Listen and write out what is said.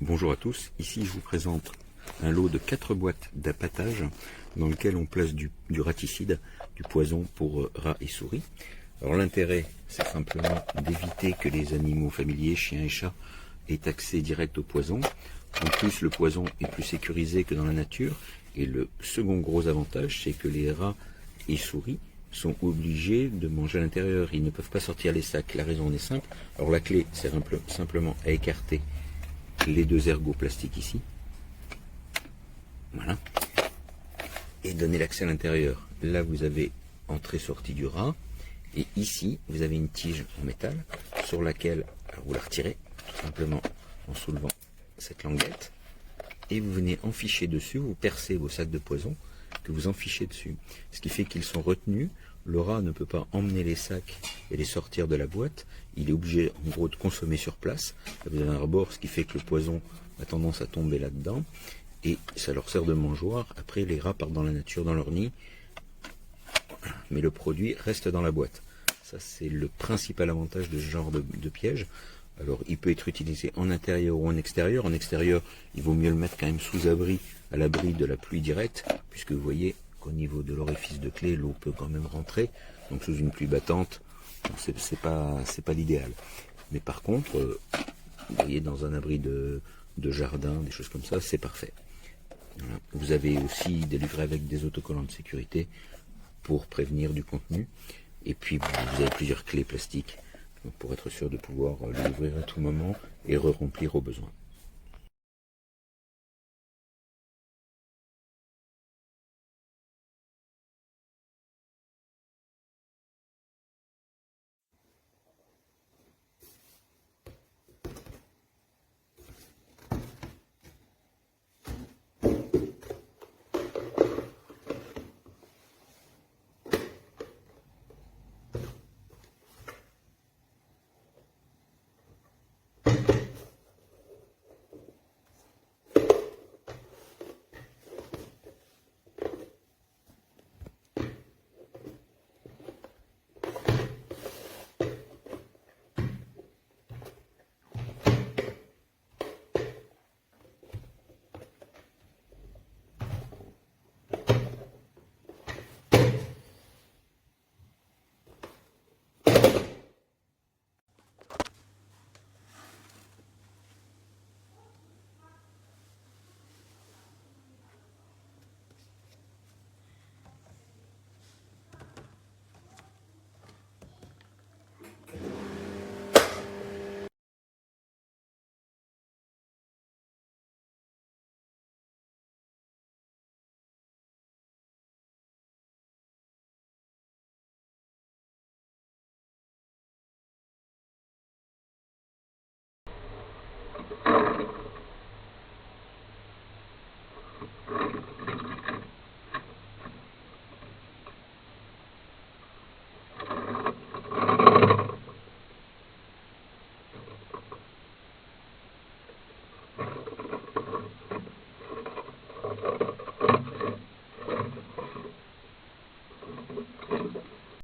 Bonjour à tous, ici je vous présente un lot de 4 boîtes d'appâtage dans lequel on place du raticide, du poison pour rats et souris. Alors l'intérêt, c'est simplement d'éviter que les animaux familiers, chiens et chats, aient accès direct au poison. En plus, le poison est plus sécurisé que dans la nature. Et le second gros avantage, c'est que les rats et souris sont obligés de manger à l'intérieur. Ils ne peuvent pas sortir les sacs. La raison en est simple. Alors la clé, c'est simplement à écarter les 2 ergots plastiques ici. Voilà. Et donner l'accès à l'intérieur. Là, vous avez entrée-sortie du rat. Et ici, vous avez une tige en métal sur laquelle vous la retirez, tout simplement en soulevant cette languette. Et vous venez enficher dessus, vous percez vos sacs de poison, que vous enfichez dessus. Ce qui fait qu'ils sont retenus. Le rat ne peut pas emmener les sacs et les sortir de la boîte. Il est obligé, en gros, de consommer sur place. Vous avez un rebord, ce qui fait que le poison a tendance à tomber là-dedans. Et ça leur sert de mangeoire. Après, les rats partent dans la nature, dans leur nid. Mais le produit reste dans la boîte. Ça, c'est le principal avantage de ce genre de piège. Alors, il peut être utilisé en intérieur ou en extérieur. En extérieur, il vaut mieux le mettre quand même sous abri, à l'abri de la pluie directe, puisque vous voyez qu'au niveau de l'orifice de clé, l'eau peut quand même rentrer. Donc, sous une pluie battante, c'est pas l'idéal. Mais par contre, vous voyez, dans un abri de jardin, des choses comme ça, c'est parfait. Voilà. Vous avez aussi des livrets avec des autocollants de sécurité pour prévenir du contenu. Et puis, vous avez plusieurs clés plastiques pour être sûr de pouvoir les ouvrir à tout moment et re-remplir au besoin.